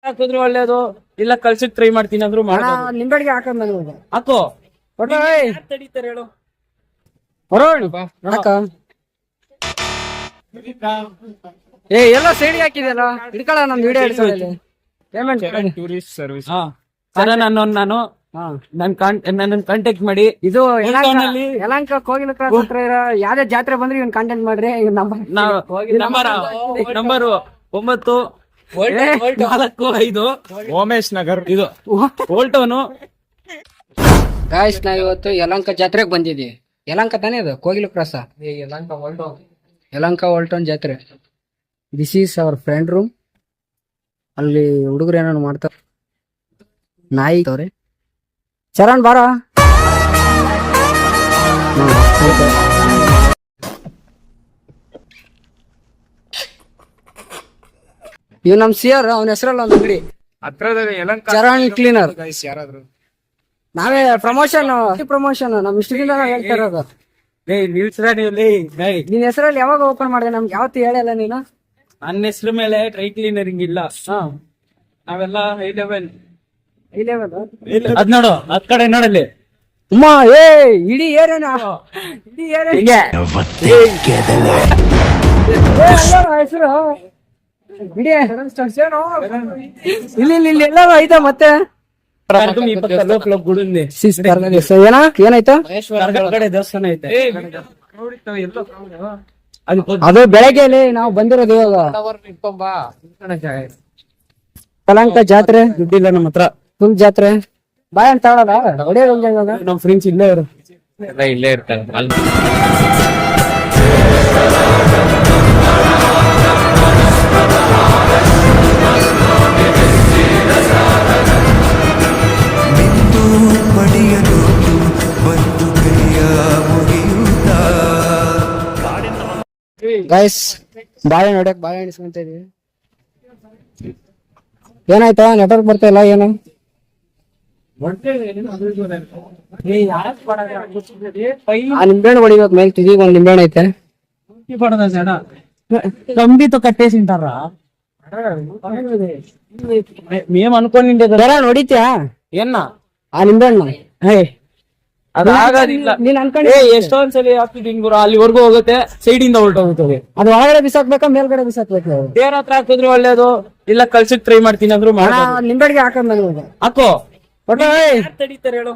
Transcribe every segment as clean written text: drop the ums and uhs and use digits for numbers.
ಹಾಕಿದ್ರು ಒಳ್ಳೇದು, ಇಲ್ಲ ಕಳ್ಸಕ್ ಟ್ರೈ ಮಾಡ್ತೀನಿ ಅಂದ್ರು ಮಾಡ್ಬೋದು. ನಿಂಬೆಡಿಗೆ ಹಾಕಂದ್ ನನಗೆ ಹಾಕೋ ತಡೀತಾರೆ ಹೇಳು. ಎಲ್ಲ ಸೈಡ್ ಹಾಕಿದೆಲ್ಲ ಹಿಡ್ಕೊಳ ನಮ್ ವಿಡಿಯೋ ಹಿಡ್ಕೊಳ್ಳಿ ಪೇಮೆಂಟ್ ಟೂರಿಸ್ಟ್ ಸರ್ವಿಸ್. ನಾನು ಕಾಂಟ್ಯಾಕ್ಟ್ ಮಾಡಿ. ಇದು ಯಲಹಂಕ ಕೋಗಿಲಕ್ರ ಹತ್ರ ಇರೋ ಯಾವ್ದೇ ಜಾತ್ರೆ ಬಂದ್ರೆ ಇವ್ನ ಕಾಂಟ್ಯಾಕ್ಟ್ ಮಾಡ್ರಿ. ನಂಬರ್ 9-4-5 ಓಮೇಶ್ ನಗರ್, ಇದು ಓಲ್ಡ್ ಟೌನು. ಗಾಯ್ಸ್ ನಾವ್ ಇವತ್ತು ಯಲಹಂಕ ಜಾತ್ರೆಗೆ ಬಂದಿದ್ದೀವಿ. ಯಲಹಂಕ ತಾನೇ ಅದು ಕೋಗಿಲು ಕ್ರಾಸ, ಯಲಹಂಕ ಓಲ್ಡ್ ಟೌನ್ ಜಾತ್ರೆ. This is our friend room. ಅಲ್ಲಿ ಹುಡುಗರು ಏನೋ ಮಾಡ್ತಾರ, ನಾಯಿ ಅವ್ರೆ. ಚರಣ್ ಬಾರ. ಇವ್ ನಮ್ ಸಿಆರ್, ಅವನ ಹೆಸರಲ್ಲ ಒಂದ್ ಅಂಗಡಿ ಚರಣ್ ಕ್ಲೀನರ್. ನಾವೇ ಪ್ರಮೋಷನ್ ನಮ್ ಇಷ್ಟದಿಂದ ಹೇಳ್ತಾ ಇರೋದು. ನಿನ್ ಹೆಸರಲ್ಲಿ ಯಾವಾಗ ಓಪನ್ ಮಾಡಿದೆ? ನಮ್ಗೆ ಯಾವತ್ತು ಹೇಳಲ್ಲ ನೀನು. ನನ್ನ ಹೆಸರು ಮೇಲೆ ಡ್ರೈ ಕ್ಲೀನರಿಂಗ್ ಇಲ್ಲ. ನಾವೆಲ್ಲ ಹೈ ಲೆವೆಲ್. ಅದ್ ನೋಡು, ಅದ್ ಕಡೆ ನೋಡಲ್ಲಿ ಉಮ್ಮ. ಇಡೀ ಏರಿಯಾನ ಹೆಸರು ಇಲ್ಲಿ ಎಲ್ಲಾರು ಐತ. ಮತ್ತೆ ಏನಾಯ್ತು? ದೇವಸ್ಥಾನ ಐತೆ, ಅದು ಬೆಳಗ್ಗೆಯಲ್ಲಿ ನಾವು ಬಂದಿರೋದು. ಇವಾಗ ಯಲಹಂಕ ಜಾತ್ರೆ ದುಡ್ಡಿಲ್ಲ ನಮ್ಮ ಹತ್ರ, ಫುಲ್ ಜಾತ್ರೆ. ಬಾಯ್ ಅಂತ ಹೇಳಲ್ಲ, ನಮ್ ಫ್ರೆಂಡ್ಸ್ ಇಲ್ಲೇ ಇಲ್ಲೇ ಇರ್ತಾರೆ. ಗೈಸ್ ಬಾಳೆಹಣ್ಣು ಹೊಡ್ಯಕ್ ಬಾಳೆಹಣ್ಣು ಇಸ್ಕೊಂತ ಇದೀವಿ. ಏನಾಯ್ತಾ? ನೆಟ್ವರ್ಕ್ ಬರ್ತಾ ಇಲ್ಲ ಏನು? ನಿಂಬೆಹಣ್ಣು ಹೊಡಿಬೇಕು ಮೇಲೆ ತುದಿಗೆ ಒಂದ್ ನಿಂಬೆಹಣ್ಣು ಐತೆ. ಕಂಬಿ ತೊ ಕಟ್ಟೇಸಿಂಟಾರ ಮೇಮ್ ಅನ್ಕೊಂಡಿದ್ದೆ. ಹೊಡಿತ್ಯಾ ಏನ ಆ ನಿಂಬೆಹಣ್ಣು? ಅದಾಗೋದಿಲ್ಲ. ನೀನ್ ಅನ್ಕೊಂಡ ಎಷ್ಟೊಂದ್ಸಲಿ ಹಾಕ್ತಿದ್ ಗುರು, ಅಲ್ಲಿವರೆಗೂ ಹೋಗುತ್ತೆ, ಸೈಡ್ ಇಂದ ಹೊರಟೋಗುತ್ತದೆ. ಅದು ಒಳಗಡೆ ಬಿಸಾಕ್ಬೇಕಾ ಮೇಲ್ಗಡೆ ಬಿಸಾಕ್ಬೇಕು? ದೇವ್ರ ಹತ್ರ ಹಾಕಿದ್ರು ಒಳ್ಳೇದು, ಇಲ್ಲ ಕಳ್ಸಕ್ ಟ್ರೈ ಮಾಡ್ತೀನಿ ಅಂದ್ರು ಮಾಡ್ಬೋದು. ನಿಂಬೆಡಿಗೆ ಹಾಕಂದ್ ನನಗೆ ಹಾಕೋ ತಡೀತಾರೆ ಹೇಳು.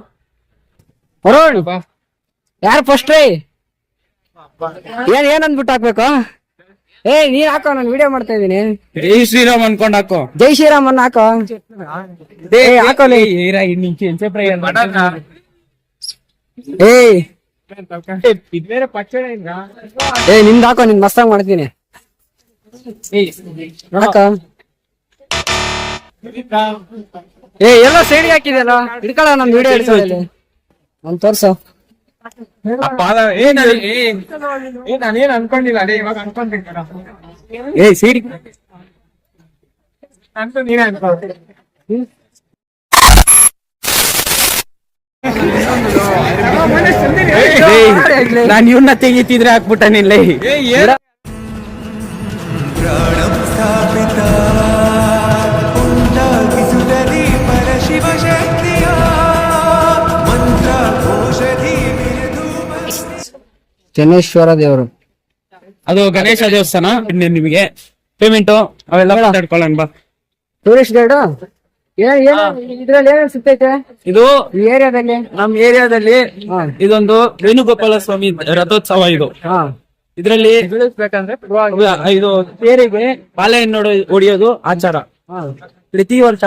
ಯಾರು ಫಸ್ಟ್ ರೈ ಏನಂದ್ಬಿಟ್ಟು ಹಾಕ್ಬೇಕು? ನೀನ್ ಹಾಕೋ, ನಾನು ವಿಡಿಯೋ ಮಾಡ್ತಾ ಇದೀನಿ. ಜೈ ಶ್ರೀರಾಮ್ ಅನ್ಕೊಂಡ್ ಹಾಕೋ. ಜೈ ಶ್ರೀರಾಮ್ ಅನ್ನ ಹಾಕೋ. ಹಾಕೋ ನಿಂದ ಹಾಕೋ, ನಿನ್ ಮಸ್ತಾಗ್ ಮಾಡ್ತೀನಿ. ಹಾಕ ಎಲ್ಲ ಸೈಡ್ ಹಾಕಿದೆಲ್ಲ ಹಿಡ್ಕೊಳ ನಮ್ ವಿಡಿಯೋ ಹಿಡ್ಕೊಳ್ಳಿ. ಒಂದ್ ತೋರ್ಸು. ನಾನೇನ್ ಅನ್ಕೊಂಡಿಲ್ಲ, ಇವಾಗ ಅನ್ಕೊಂತೀನಿ. ನಾನು ಇವನ್ನ ತೆಗಿತಿದ್ರೆ ಹಾಕ್ಬಿಟ್ಟನಿಲ್ಲ. ಚನ್ನೇಶ್ವರ ದೇವರು, ಅದು ಗಣೇಶ ದೇವಸ್ಥಾನ. ನಿಮಗೆ ಪೇಮೆಂಟ್ ಅವೆಲ್ಲ ಮಾತಾಡ್ಕೊಳ್ಳೋಣ ಬಾ. ಟೂರಿಸ್ಟ್ ಗೈಡ್ ಇದ್ರಲ್ಲಿ ಏನೇನ್ ಸಿಗ್ತೈತೆ ಇದು ಈ ಏರಿಯಾದಲ್ಲಿ? ನಮ್ ಏರಿಯಾದಲ್ಲಿ ಇದೊಂದು ವೇಣುಗೋಪಾಲ ಸ್ವಾಮಿ ರಥೋತ್ಸವ. ಇದು ಇದ್ರಲ್ಲಿ ಇದು ತೇರಿಗೆ ಬಾಳೆಹಣ್ಣು ಹೊಡಿಯೋದು ಆಚಾರ. ಪ್ರತಿ ವರ್ಷ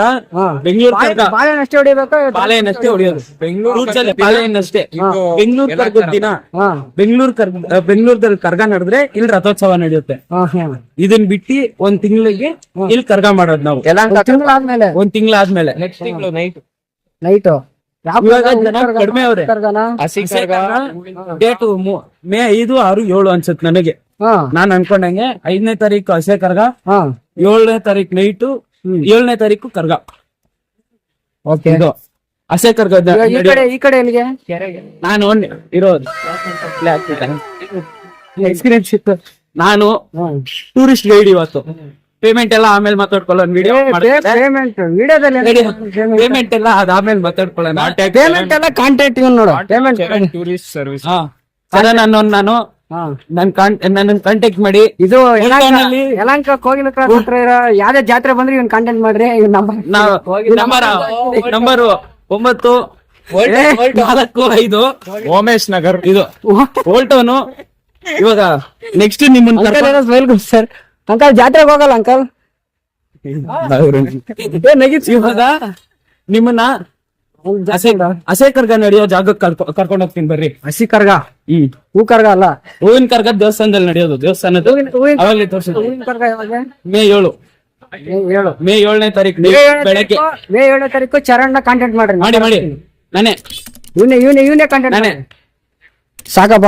ಬಾಳೆಹಣ್ಣಷ್ಟೇ ಹೊಡಿಬೇಕು, ಬಾಳೆಹಣ್ಣಷ್ಟೇ ಹೊಡಿಯೋದು. ಬಾಳೆಹಣ್ಣಷ್ಟೇ. ಬೆಂಗಳೂರು ಕರ್ಗದ ದಿನ ಬೆಂಗಳೂರಲ್ಲಿ ಕರ್ಗ ನಡೆದ್ರೆ ಇಲ್ಲಿ ರಥೋತ್ಸವ ನಡೆಯುತ್ತೆ. ಇದನ್ ಬಿಟ್ಟು ಒಂದ್ ತಿಂಗಳಿಗೆ ಇಲ್ಲಿ ಕರ್ಗ ಮಾಡೋದು ನಾವು. ಒಂದ್ ತಿಂಗಳಾದ್ಮೇಲೆ ನೆಕ್ಸ್ಟ್ ತಿಂಗಳು ನೈಟ್ ಕಡಿಮೆ ಅವ್ರೆ. ಡೇಟು ಮೇ 5, 6, 7 ಅನ್ಸುತ್ತೆ ನನಗೆ. ನಾನ್ ಅನ್ಕೊಂಡಂಗೆ 5ನೇ ತಾರೀಕು ಹಸೆ ಕರ್ಗ, 7ನೇ ತಾರೀಕು ನೈಟು, 7ನೇ ತಾರೀಕು ಕರ್ಗ. ಇದು ಹಸೆ ಕರ್ಗ. ಈ ಕಡೆ ಎಲ್ಲಿಗೆ? ನಾನು ಇರೋದು ಎಕ್ಸ್ಪೀರಿಯನ್ಸ್ ಇತ್ತು. ನಾನು ಟೂರಿಸ್ಟ್ ಗೈಡ್ ಇವತ್ತು. ಪೇಮೆಂಟ್ ಎಲ್ಲ ಆಮೇಲೆ ಮಾತಾಡ್ಕೊಳ್ಳೋಣ ವಿಡಿಯೋ ಪೇಮೆಂಟ್ ವಿಡಿಯೋದಲ್ಲಿ ಪೇಮೆಂಟ್ ಎಲ್ಲ ಅದಾದ್ಮೇಲೆ ಮಾತಾಡ್ಕೊಳ್ಳೋಣ ಪೇಮೆಂಟ್ ಎಲ್ಲ ಕಾಂಟ್ಯಾಕ್ಟ್ ಇವನ್ ನೋಡು ಪೇಮೆಂಟ್ ಟೂರಿಸ್ಟ್ ಸರ್ವಿಸ್. ಹಾ ಸರ ನಾನು ನನ್ನ ಕಾಂಟ್ಯಾಕ್ಟ್ ಮಾಡಿ ಇದು ಉಳ್ಕಲ್ನಲ್ಲಿ ಯಲಹಂಕ ಕೋಗಿಲ ಕ್ರಾಸ್ ಹತ್ರ ಇರೋ ಯಾವ್ದೇ ಜಾತ್ರೆ ಬಂದ್ರೆ ಇವ್ನ ಕಾಂಟ್ಯಾಕ್ಟ್ ಮಾಡ್ರಿ ಇವ್ನ ನಂಬರ್ 9-4-5 ಓಮೇಶ್ ನಗರ್ ಇದು ಓಲ್ಟೋನು. ಇವಾಗ ನೆಕ್ಸ್ಟ್ ನಿಮ್ಮನ್ನ ಸರ್ ಅಂಕಲ್ ಜಾತ್ರೆಗೆ ಹೋಗಲ್ಲ ಅಂಕಲ್ ಇವಾಗ ನಿಮ್ಮನ್ನ ಹಸೆ ಕರ್ಗ ನಡೆಯೋ ಜಾಗಕ್ಕೆ ಕರ್ಕೊಂಡು ಹೋಗ್ತೀನಿ ಬರ್ರಿ. ಹಸಿ ಕರ್ಗ ಹೂ ಕರ್ಗ ಅಲ್ಲ ಹೂವಿನ ಕರ್ಗ ದೇವಸ್ಥಾನದಲ್ಲಿ ನಡೆಯೋದು. ದೇವಸ್ಥಾನದ ಅವಾಗಲೇ ತೋರಿಸಿದ್ರು. ಹೂವಿನ ಕರ್ಗ ಯಾವಾಗ ಮೇ 7 ಮೇ 7ನೇ ತಾರೀಕು ಬೆಳಗ್ಗೆ ಮೇ 7ನೇ ತಾರೀಕು ಚರಣ್ ಕಾಂಟ್ಯಾಕ್ಟ್ ಮಾಡ್ರಿ ಮಾಡಿ ನಾನೇ ಇವನೇ ಕಾಂಟ್ಯಾಕ್ಟ್ ನಾನೇ ಸಾಕಪ್ಪ.